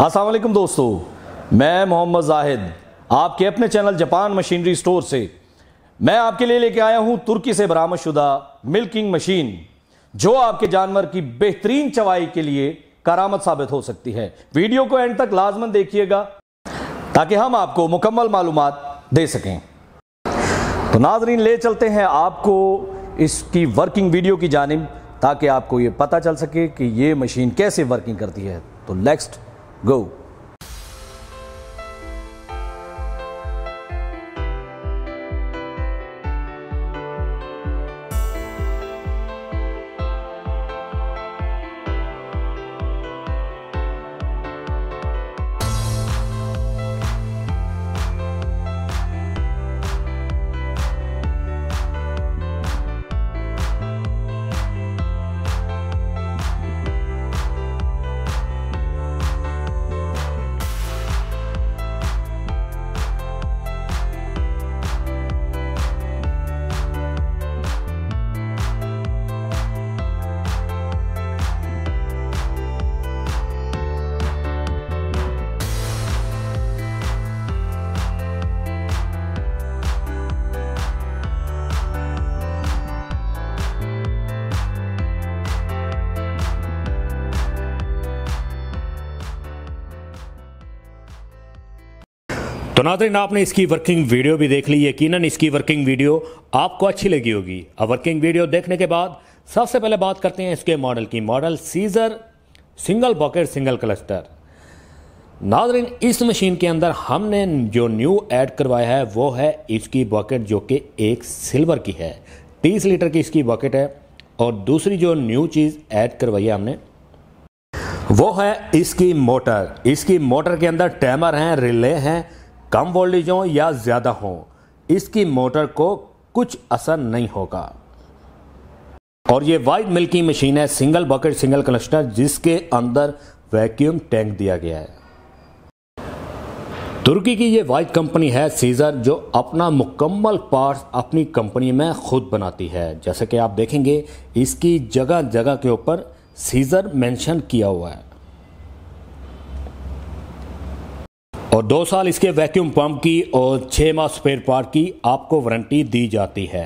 अस्सलाम वालेकुम दोस्तों, मैं मोहम्मद जाहिद आपके अपने चैनल जापान मशीनरी स्टोर से मैं आपके लिए लेके आया हूं तुर्की से बरामदशुदा मिल्किंग मशीन, जो आपके जानवर की बेहतरीन चवाई के लिए करामत साबित हो सकती है। वीडियो को एंड तक लाजमन देखिएगा ताकि हम आपको मुकम्मल मालूमात दे सकें। तो नाजरीन, ले चलते हैं आपको इसकी वर्किंग वीडियो की जानिब ताकि आपको ये पता चल सके कि ये मशीन कैसे वर्किंग करती है। तो लेट्स गो। तो नाज़रीन, आपने इसकी वर्किंग वीडियो भी देख ली। यकीनन इसकी वर्किंग वीडियो आपको अच्छी लगी होगी। अब वर्किंग वीडियो देखने के बाद सबसे पहले बात करते हैं इसके मॉडल की। Model scissor single bucket single cluster. नाज़रीन, इस मशीन के अंदर हमने जो न्यू ऐड करवाया है वो है इसकी बकेट, जो कि एक सिल्वर की है। 30 लीटर की इसकी बकेट है। और दूसरी जो न्यू चीज़ ऐड करवाई है हमने वो है इसकी मोटर। इसकी मोटर के अंदर टाइमर हैं, रिले हैं। कम वोल्टेज हो या ज़्यादा हो, इसकी मोटर को कुछ असर नहीं होगा। और ये वाइड मिल्किंग मशीन है, सिंगल बकेट सिंगल क्लस्टर, जिसके अंदर वैक्यूम टैंक दिया गया है। तुर्की की ये वाइड कंपनी है सीजर, जो अपना मुकम्मल पार्ट्स अपनी कंपनी में खुद बनाती है। जैसे कि आप देखेंगे इसकी जगह जगह के ऊपर सीजर मेंशन किया हुआ है। और 2 साल इसके वैक्यूम पंप की और 6 माह स्पेयर पार्ट की आपको वारंटी दी जाती है।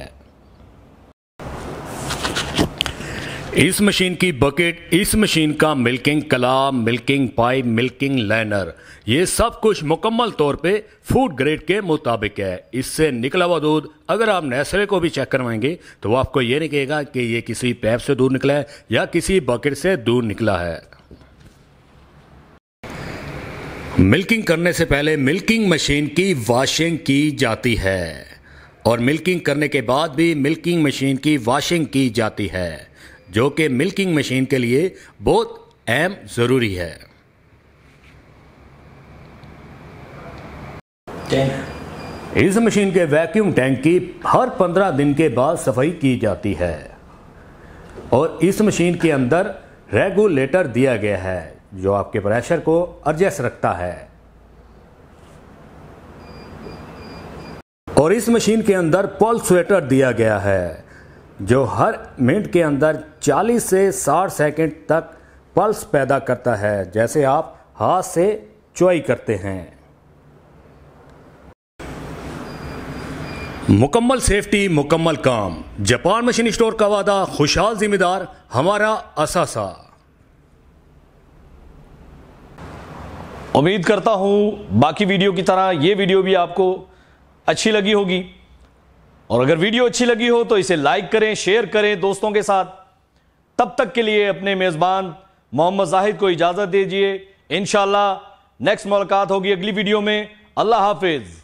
इस मशीन की बकेट, इस मशीन का मिल्किंग कलाम, मिल्किंग पाइप, मिल्किंग लाइनर, ये सब कुछ मुकम्मल तौर पे फूड ग्रेड के मुताबिक है। इससे निकला हुआ दूध अगर आप नेस्ले को भी चेक करवाएंगे तो वो आपको ये नहीं कहेगा कि ये किसी पैप से दूध निकला है या किसी बकेट से दूध निकला है। मिल्किंग करने से पहले मिल्किंग मशीन की वॉशिंग की जाती है और मिल्किंग करने के बाद भी मिल्किंग मशीन की वॉशिंग की जाती है, जो कि मिल्किंग मशीन के लिए बहुत अहम ज़रूरी है। इस मशीन के वैक्यूम टैंक की हर 15 दिन के बाद सफाई की जाती है। और इस मशीन के अंदर रेगुलेटर दिया गया है जो आपके प्रेशर को एडजस्ट रखता है। और इस मशीन के अंदर पल्सेटर दिया गया है, जो हर मिनट के अंदर 40 से 60 सेकंड तक पल्स पैदा करता है, जैसे आप हाथ से चॉई करते हैं। मुकम्मल सेफ्टी, मुकम्मल काम। जापान मशीन स्टोर का वादा, खुशहाल जिम्मेदार हमारा असासा। उम्मीद करता हूं बाकी वीडियो की तरह ये वीडियो भी आपको अच्छी लगी होगी। और अगर वीडियो अच्छी लगी हो तो इसे लाइक करें, शेयर करें दोस्तों के साथ। तब तक के लिए अपने मेज़बान मोहम्मद जाहिद को इजाज़त दीजिए। इंशाअल्लाह नेक्स्ट मुलाकात होगी अगली वीडियो में। अल्लाह हाफिज़।